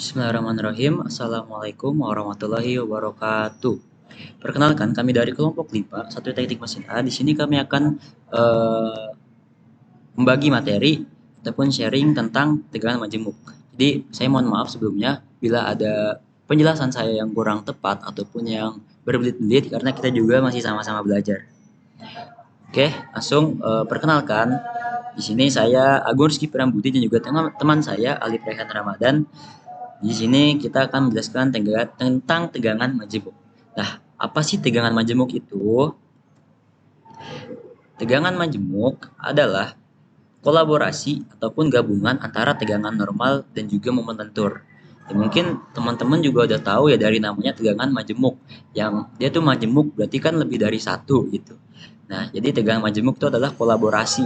Bismillahirrahmanirrahim. Assalamualaikum warahmatullahi wabarakatuh. Perkenalkan, kami dari kelompok LIPA, satu teknik mesin A. Di sini kami akan eh, membagi materi ataupun sharing tentang tegangan majemuk. Jadi, saya mohon maaf sebelumnya bila ada penjelasan saya yang kurang tepat ataupun yang berbelit-belit karena kita juga masih sama-sama belajar. Oke, langsung perkenalkan. Di sini saya Agung Rizky Prambudi dan juga teman saya Alif Rehan Ramadan. Di sini kita akan menjelaskan tentang tegangan majemuk. Nah, apa sih tegangan majemuk itu? Tegangan majemuk adalah kolaborasi ataupun gabungan antara tegangan normal dan juga momen lentur. Ya, mungkin teman-teman juga udah tahu ya dari namanya tegangan majemuk. Yang dia tuh majemuk berarti kan lebih dari satu gitu. Nah, jadi tegangan majemuk itu adalah kolaborasi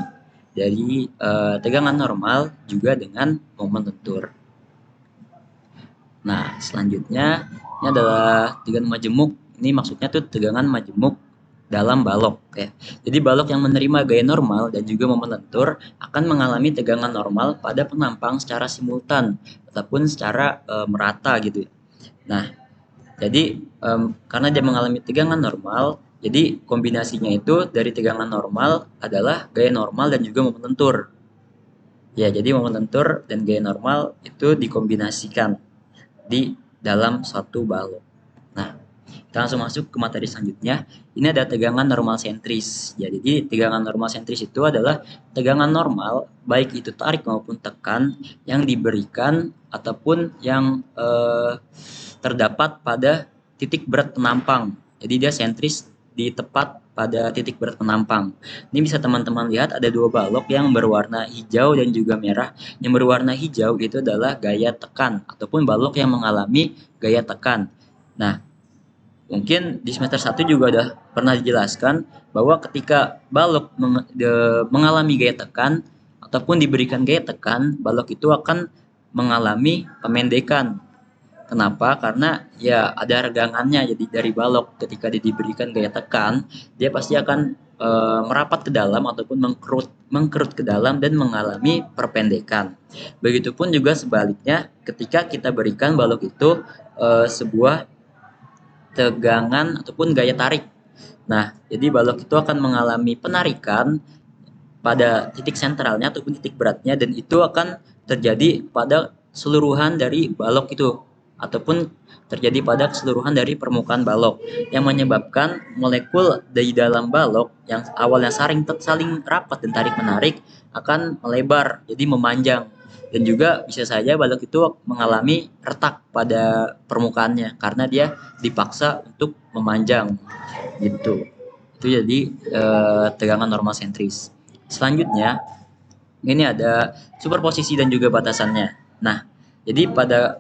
dari tegangan normal juga dengan momen lentur. Nah, selanjutnya ini adalah tegangan majemuk. Ini maksudnya tuh tegangan majemuk dalam balok ya. Jadi balok yang menerima gaya normal dan juga momen lentur akan mengalami tegangan normal pada penampang secara simultan ataupun secara merata gitu. Nah, jadi karena dia mengalami tegangan normal, jadi kombinasinya itu dari tegangan normal adalah gaya normal dan juga momen lentur. Ya, jadi momen lentur dan gaya normal itu dikombinasikan di dalam suatu balok. Nah, kita langsung masuk ke materi selanjutnya. Ini ada tegangan normal sentris. Ya, jadi tegangan normal sentris itu adalah tegangan normal, baik itu tarik maupun tekan, yang diberikan ataupun yang terdapat pada titik berat penampang. Jadi dia sentris di tepat pada titik berat penampang. Ini bisa teman-teman lihat ada dua balok yang berwarna hijau dan juga merah. Yang berwarna hijau itu adalah gaya tekan ataupun balok yang mengalami gaya tekan. Nah, mungkin di semester 1 juga udah pernah dijelaskan bahwa ketika balok mengalami gaya tekan ataupun diberikan gaya tekan, balok itu akan mengalami pemendekan. Kenapa? Karena ya ada regangannya. Jadi dari balok ketika dia diberikan gaya tekan, dia pasti akan merapat ke dalam ataupun mengkerut ke dalam dan mengalami perpendekan. Begitupun juga sebaliknya ketika kita berikan balok itu sebuah tegangan ataupun gaya tarik. Nah, jadi balok itu akan mengalami penarikan pada titik sentralnya ataupun titik beratnya dan itu akan terjadi pada keseluruhan dari balok itu ataupun terjadi pada keseluruhan dari permukaan balok yang menyebabkan molekul di dalam balok yang awalnya saling rapat dan tarik menarik akan melebar jadi memanjang dan juga bisa saja balok itu mengalami retak pada permukaannya karena dia dipaksa untuk memanjang gitu. Itu jadi tegangan normal sentris. Selanjutnya, ini ada superposisi dan juga batasannya. Nah, jadi pada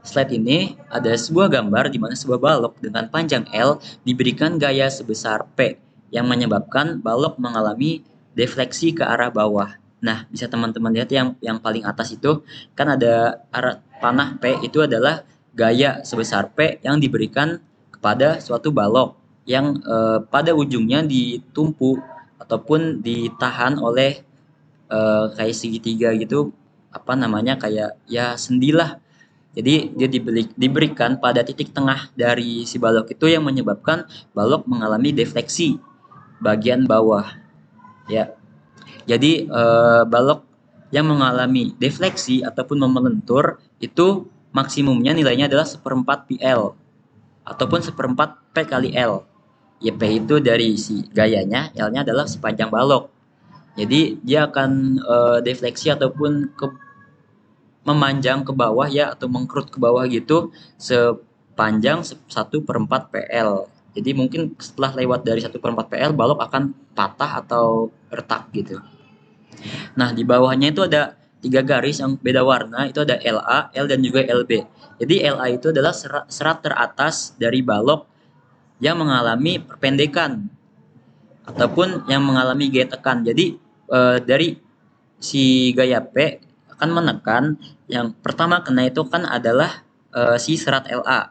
slide ini ada sebuah gambar di mana sebuah balok dengan panjang L diberikan gaya sebesar P yang menyebabkan balok mengalami defleksi ke arah bawah. Nah, bisa teman-teman lihat yang paling atas itu kan ada arah panah P itu adalah gaya sebesar P yang diberikan kepada suatu balok yang pada ujungnya ditumpu ataupun ditahan oleh kayak segitiga gitu apa namanya kayak ya sendilah. Jadi dia diberikan pada titik tengah dari si balok itu yang menyebabkan balok mengalami defleksi bagian bawah ya. Jadi balok yang mengalami defleksi ataupun memelentur itu maksimumnya nilainya adalah 1/4 PL ataupun 1/4 P kali L. Ya, P itu dari si gayanya, L-nya adalah sepanjang balok. Jadi dia akan defleksi ataupun memanjang ke bawah ya atau mengkerut ke bawah gitu sepanjang 1/4 PL. Jadi mungkin setelah lewat dari 1/4 PL balok akan patah atau retak gitu. Nah, di bawahnya itu ada tiga garis yang beda warna, itu ada LA, L dan juga LB. Jadi LA itu adalah serat teratas dari balok yang mengalami perpendekan ataupun yang mengalami gaya tekan. Jadi dari si gaya P akan menekan yang pertama kena itu kan adalah si serat LA.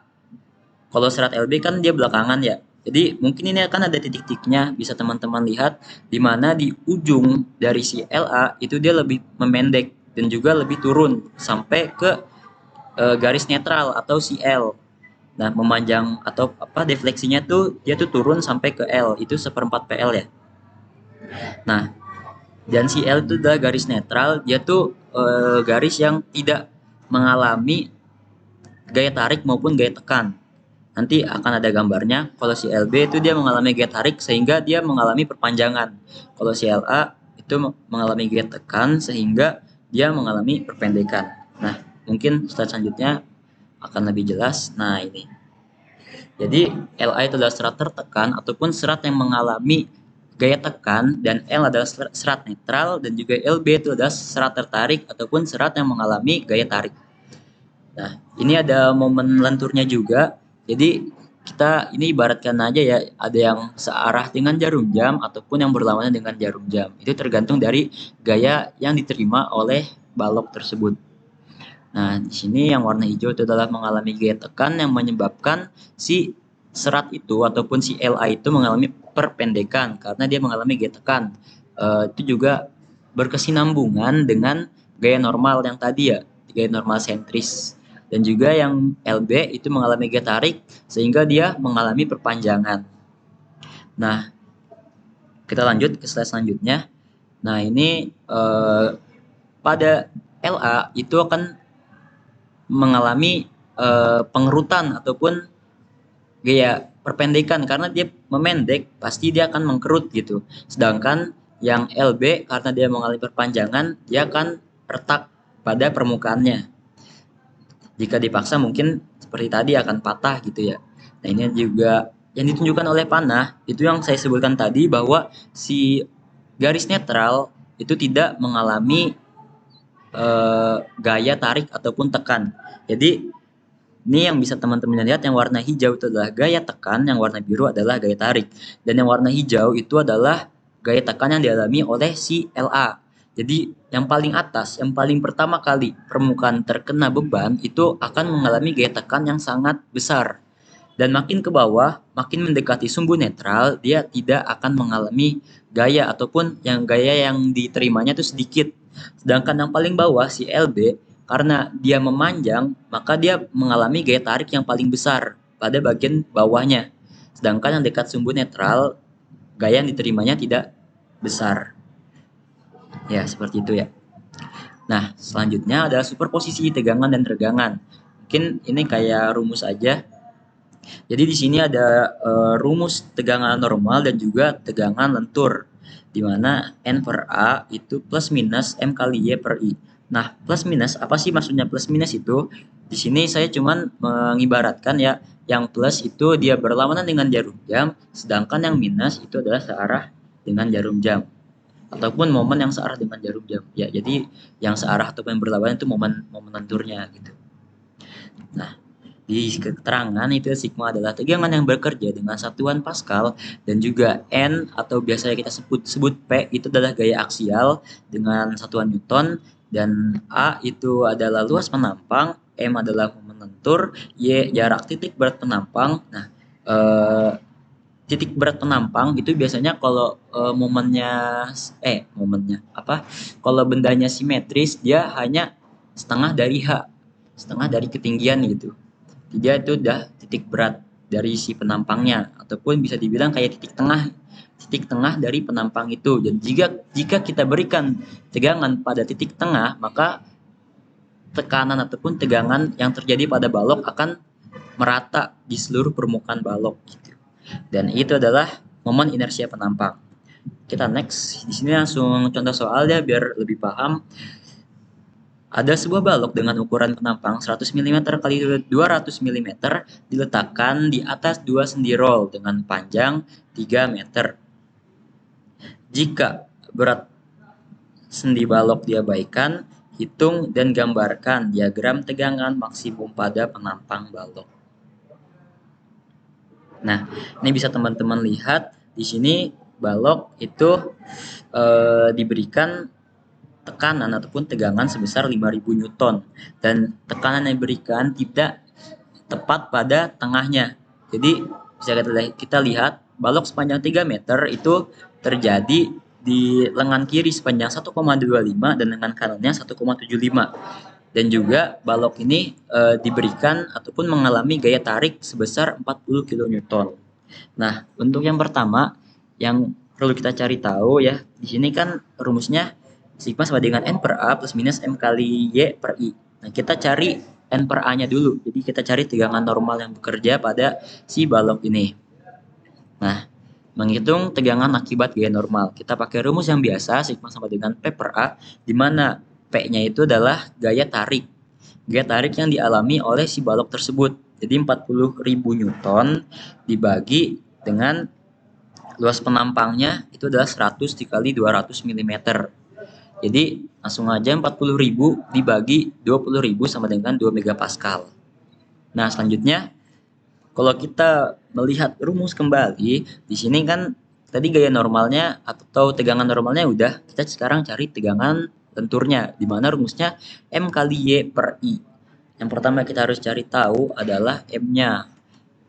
Kalau serat LB kan dia belakangan ya. Jadi mungkin ini akan ada titik-titiknya bisa teman-teman lihat di mana di ujung dari si LA itu dia lebih memendek dan juga lebih turun sampai ke garis netral atau CL. Nah, memanjang atau apa defleksinya tuh dia tuh turun sampai ke L, itu 1/4 PL ya. Nah, dan CL itu adalah garis netral, dia tuh garis yang tidak mengalami gaya tarik maupun gaya tekan. Nanti akan ada gambarnya. Kalau CLB itu dia mengalami gaya tarik sehingga dia mengalami perpanjangan. Kalau CLA itu mengalami gaya tekan sehingga dia mengalami perpendekan. Nah, mungkin slide selanjutnya akan lebih jelas. Nah, ini. Jadi LA itu adalah serat tertekan ataupun serat yang mengalami gaya tekan, dan L adalah serat netral, dan juga LB itu adalah serat tertarik ataupun serat yang mengalami gaya tarik. Nah, ini ada momen lenturnya juga. Jadi kita ini ibaratkan aja ya, ada yang searah dengan jarum jam ataupun yang berlawanan dengan jarum jam. Itu tergantung dari gaya yang diterima oleh balok tersebut. Nah, di sini yang warna hijau itu adalah mengalami gaya tekan yang menyebabkan si serat itu ataupun si LA itu mengalami perpendekan karena dia mengalami gaya tekan. Itu juga berkesinambungan dengan gaya normal yang tadi ya, gaya normal sentris. Dan juga yang LB itu mengalami gaya tarik sehingga dia mengalami perpanjangan. Nah, kita lanjut ke slide selanjutnya. Nah, ini pada LA itu akan mengalami pengerutan ataupun gaya perpendekan karena dia memendek, pasti dia akan mengkerut gitu. Sedangkan yang LB karena dia mengalami perpanjangan, dia akan retak pada permukaannya. Jika dipaksa mungkin seperti tadi akan patah gitu ya. Nah, ini juga yang ditunjukkan oleh panah itu yang saya sebutkan tadi, bahwa si garis netral itu tidak mengalami gaya tarik ataupun tekan. Jadi ini yang bisa teman-teman lihat, yang warna hijau itu adalah gaya tekan, yang warna biru adalah gaya tarik. Dan yang warna hijau itu adalah gaya tekan yang dialami oleh si LA. Jadi yang paling atas, yang paling pertama kali permukaan terkena beban itu akan mengalami gaya tekan yang sangat besar. Dan makin ke bawah, makin mendekati sumbu netral, dia tidak akan mengalami gaya ataupun yang gaya yang diterimanya itu sedikit. Sedangkan yang paling bawah si LB, karena dia memanjang, maka dia mengalami gaya tarik yang paling besar pada bagian bawahnya. Sedangkan yang dekat sumbu netral, gaya yang diterimanya tidak besar. Ya, seperti itu ya. Nah, selanjutnya adalah superposisi tegangan dan regangan. Mungkin ini kayak rumus aja. Jadi di sini ada rumus tegangan normal dan juga tegangan lentur, di mana N per A itu plus minus M kali Y per I. Nah, plus minus, apa sih maksudnya plus minus itu? Di sini saya cuman mengibaratkan ya, yang plus itu dia berlawanan dengan jarum jam, sedangkan yang minus itu adalah searah dengan jarum jam. Ataupun momen yang searah dengan jarum jam. Ya, jadi yang searah ataupun yang berlawanan itu momen lenturnya gitu. Nah, di keterangan itu sigma adalah tegangan yang bekerja dengan satuan Pascal, dan juga N atau biasanya kita sebut P itu adalah gaya aksial dengan satuan Newton, dan A itu adalah luas penampang, M adalah momen lentur, Y jarak titik berat penampang. Nah, titik berat penampang itu biasanya kalau momennya apa? Kalau bendanya simetris dia hanya setengah dari H, setengah dari ketinggian gitu. Dia itu udah titik berat dari si penampangnya, ataupun bisa dibilang kayak titik tengah dari penampang itu. Dan jika kita berikan tegangan pada titik tengah, maka tekanan ataupun tegangan yang terjadi pada balok akan merata di seluruh permukaan balok gitu. Dan itu adalah momen inersia penampang. Kita next. Di sini langsung contoh soal ya biar lebih paham. Ada sebuah balok dengan ukuran penampang 100 mm kali 200 mm diletakkan di atas dua sendi roll dengan panjang 3 meter. Jika berat sendi balok diabaikan, hitung dan gambarkan diagram tegangan maksimum pada penampang balok. Nah, ini bisa teman-teman lihat di sini balok itu diberikan tekanan ataupun tegangan sebesar 5000 Newton, dan tekanan yang diberikan tidak tepat pada tengahnya. Jadi bisa kita lihat balok sepanjang 3 meter itu terjadi di lengan kiri sepanjang 1,25 dan lengan kanannya 1,75. Dan juga balok ini diberikan ataupun mengalami gaya tarik sebesar 40 kN. Nah, untuk yang pertama yang perlu kita cari tahu ya, di sini kan rumusnya sigma sama dengan N per A plus minus M kali Y per I. Nah, kita cari N per A-nya dulu. Jadi kita cari tegangan normal yang bekerja pada si balok ini. Nah, menghitung tegangan akibat gaya normal. Kita pakai rumus yang biasa, sigma sama dengan P per A, di mana P-nya itu adalah gaya tarik. Gaya tarik yang dialami oleh si balok tersebut. Jadi 40.000 Newton dibagi dengan luas penampangnya itu adalah 100 dikali 200 mm. Jadi langsung aja 40.000 dibagi 20.000 sama dengan 2 megapascal. Nah, selanjutnya kalau kita melihat rumus kembali, di sini kan tadi gaya normalnya atau tegangan normalnya udah, kita sekarang cari tegangan lenturnya, di mana rumusnya M kali Y per I. Yang pertama kita harus cari tahu adalah M-nya.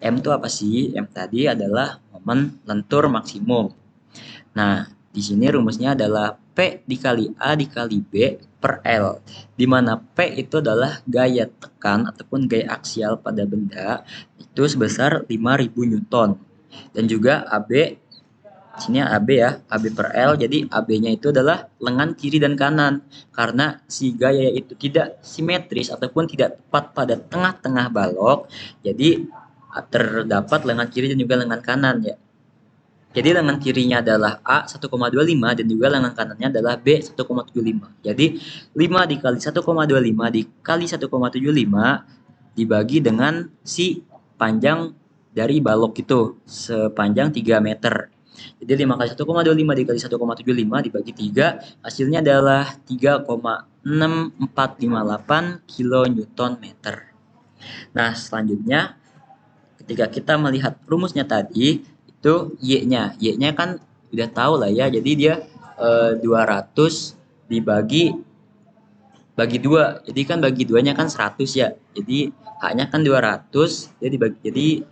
M itu apa sih? M tadi adalah momen lentur maksimum. Nah, di sini rumusnya adalah P dikali A dikali B per L, di mana P itu adalah gaya tekan ataupun gaya aksial pada benda itu sebesar 5.000 Newton. Dan juga AB, sini AB ya, AB per L, jadi AB-nya itu adalah lengan kiri dan kanan. Karena si gaya itu tidak simetris ataupun tidak tepat pada tengah-tengah balok, jadi terdapat lengan kiri dan juga lengan kanan ya. Jadi lengan kirinya adalah A 1,25 dan juga lengan kanannya adalah B 1,75. Jadi 5 dikali 1,25 dikali 1,75 dibagi dengan si panjang dari balok itu sepanjang 3 meter. Jadi 5 kali 1,25 dikali 1,75 dibagi 3 hasilnya adalah 3,6458 kilonewton meter. Nah, selanjutnya ketika kita melihat rumusnya tadi itu Y-nya kan udah tahu lah ya, jadi dia 200 dibagi 2, jadi kan bagi 2-nya kan 100 ya, jadi H-nya kan 200, jadi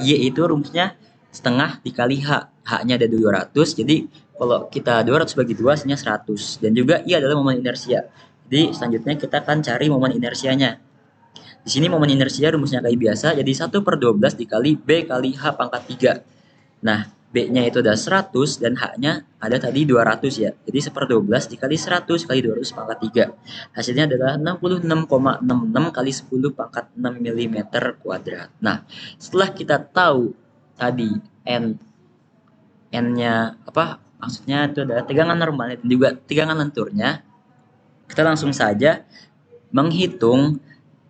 Y itu rumusnya setengah dikali H-nya ada 200, jadi kalau kita 200 bagi 2 hasilnya 100, dan juga I adalah momen inersia. Jadi selanjutnya kita akan cari momen inersianya. Di sini momen inersia rumusnya kayak biasa, jadi 1/12 dikali B kali H pangkat 3. Nah, B-nya itu ada 100 dan H-nya ada tadi 200 ya. Jadi 1/12 dikali 100 kali 200 pangkat 3. Hasilnya adalah 66,66 kali 10 pangkat 6 mm kuadrat. Nah, setelah kita tahu tadi N-nya apa? Maksudnya itu adalah tegangan normalnya dan juga tegangan lenturnya. Kita langsung saja menghitung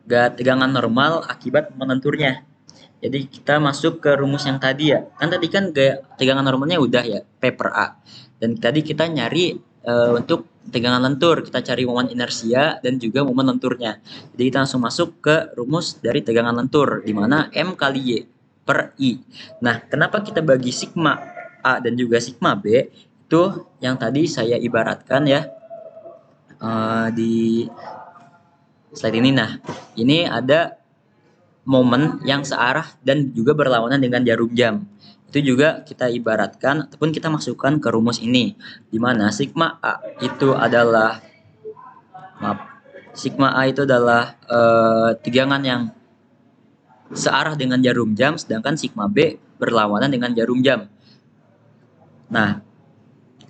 tegangan normal akibat melenturnya. Jadi kita masuk ke rumus yang tadi ya. Kan tadi kan tegangan normalnya udah ya, P per A. Dan tadi kita nyari untuk tegangan lentur, kita cari momen inersia dan juga momen lenturnya. Jadi kita langsung masuk ke rumus dari tegangan lentur, di mana M kali Y per I. Nah, kenapa kita bagi sigma A dan juga sigma B? Itu yang tadi saya ibaratkan ya di slide ini. Nah, ini ada momen yang searah dan juga berlawanan dengan jarum jam. Itu juga kita ibaratkan ataupun kita masukkan ke rumus ini, di mana sigma A itu adalah tegangan yang searah dengan jarum jam, sedangkan sigma B berlawanan dengan jarum jam. Nah,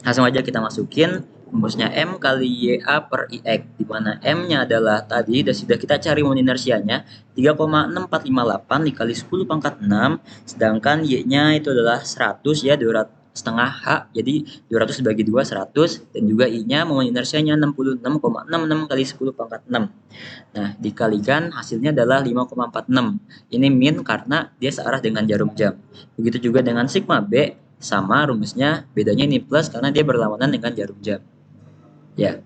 langsung aja kita masukin rumusnya M kali YA per IX, di mana M-nya adalah tadi sudah kita cari momen inersianya 3,6458 dikali 10 pangkat 6, sedangkan Y-nya itu adalah 100 ya, 200 setengah H, jadi 200 dibagi 2 100, dan juga I-nya momen inersianya 66,66 kali 10 pangkat 6. Nah, dikalikan hasilnya adalah 5,46. Ini min karena dia searah dengan jarum jam. Begitu juga dengan sigma B, sama rumusnya, bedanya ini plus karena dia berlawanan dengan jarum jam. Ya.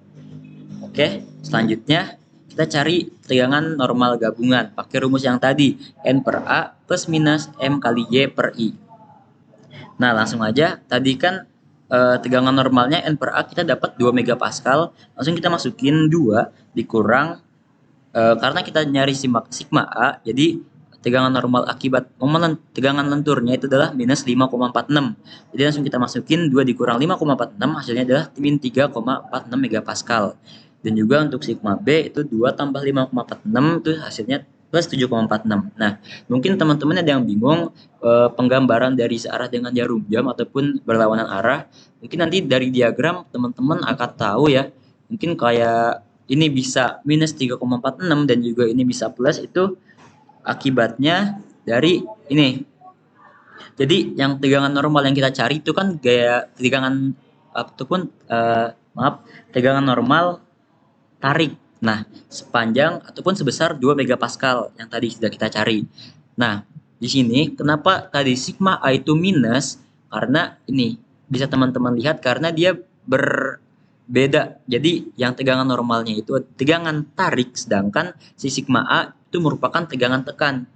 Oke, selanjutnya kita cari tegangan normal gabungan pakai rumus yang tadi, N per A plus minus M kali Y per I. Nah, langsung aja, tadi kan tegangan normalnya N per A kita dapat 2 megapascal, langsung kita masukin 2 dikurang karena kita nyari sigma A, jadi tegangan normal akibat momen tegangan lenturnya itu adalah minus 5,46. Jadi langsung kita masukin 2 dikurang 5,46, hasilnya adalah min 3,46 megapascal. Dan juga untuk sigma B itu 2 tambah 5,46 itu hasilnya plus 7,46. Nah, mungkin teman-teman ada yang bingung penggambaran dari searah dengan jarum jam ataupun berlawanan arah. Mungkin nanti dari diagram teman-teman akan tahu ya. Mungkin kayak ini bisa minus 3,46 dan juga ini bisa plus, itu akibatnya dari ini. Jadi yang tegangan normal yang kita cari itu kan gaya tegangan ataupun tegangan normal tarik. Nah, sepanjang ataupun sebesar 2 megapascal yang tadi sudah kita cari. Nah, di sini kenapa tadi sigma A itu minus? Karena ini bisa teman-teman lihat karena dia berbeda. Jadi yang tegangan normalnya itu tegangan tarik, sedangkan si sigma A itu merupakan tegangan tekan.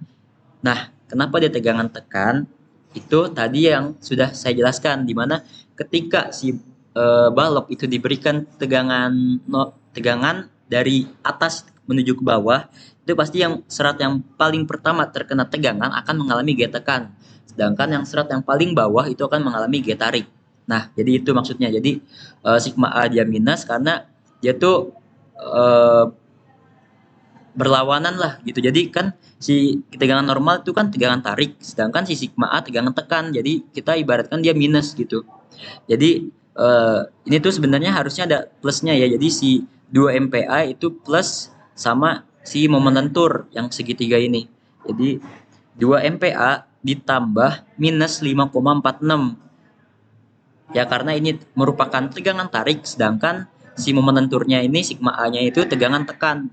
Nah, kenapa dia tegangan tekan? Itu tadi yang sudah saya jelaskan, di mana ketika si balok itu diberikan tegangan dari atas menuju ke bawah, itu pasti yang serat yang paling pertama terkena tegangan akan mengalami gaya tekan, sedangkan yang serat yang paling bawah itu akan mengalami gaya tarik. Nah, jadi itu maksudnya. Jadi sigma A dia minus karena dia tuh berlawanan lah gitu. Jadi kan si tegangan normal itu kan tegangan tarik, sedangkan si sigma A tegangan tekan. Jadi kita ibaratkan dia minus gitu. Jadi ini tuh sebenarnya harusnya ada plusnya ya. Jadi si 2 MPa itu plus sama si momen lentur yang segitiga ini. Jadi 2 MPa ditambah minus 5,46. Ya karena ini merupakan tegangan tarik, sedangkan si momen lenturnya ini sigma A-nya itu tegangan tekan.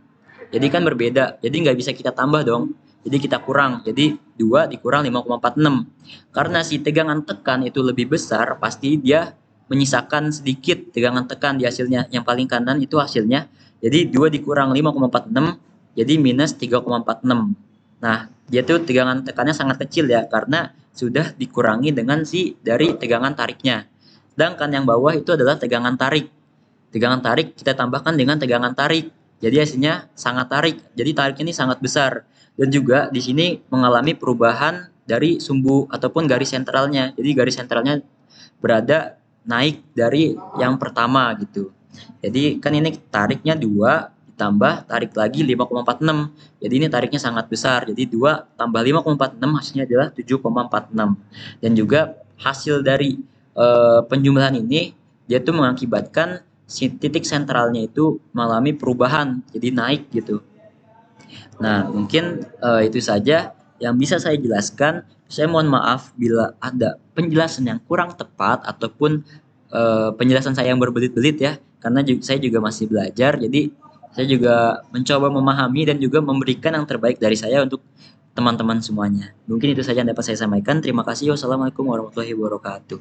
Jadi kan berbeda. Jadi nggak bisa kita tambah dong. Jadi kita kurang. Jadi 2 dikurang 5,46. Karena si tegangan tekan itu lebih besar, pasti dia menyisakan sedikit tegangan tekan di hasilnya. Yang paling kanan itu hasilnya. Jadi 2 dikurang 5,46, jadi minus 3,46. Nah, dia tuh tegangan tekannya sangat kecil ya, karena sudah dikurangi dengan si dari tegangan tariknya. Sedangkan yang bawah itu adalah tegangan tarik. Tegangan tarik kita tambahkan dengan tegangan tarik. Jadi hasilnya sangat tarik. Jadi tarik ini sangat besar. Dan juga di sini mengalami perubahan dari sumbu ataupun garis sentralnya. Jadi garis sentralnya berada naik dari yang pertama gitu. Jadi kan ini tariknya 2 ditambah tarik lagi 5,46. Jadi ini tariknya sangat besar. Jadi 2 tambah 5,46 hasilnya adalah 7,46. Dan juga hasil dari penjumlahan ini dia tuh mengakibatkan si titik sentralnya itu mengalami perubahan, jadi naik gitu. Nah, mungkin itu saja yang bisa saya jelaskan. Saya mohon maaf bila ada penjelasan yang kurang tepat ataupun penjelasan saya yang berbelit-belit ya, karena saya juga masih belajar. Jadi saya juga mencoba memahami dan juga memberikan yang terbaik dari saya untuk teman-teman semuanya. Mungkin itu saja yang dapat saya sampaikan. Terima kasih. Wassalamualaikum warahmatullahi wabarakatuh.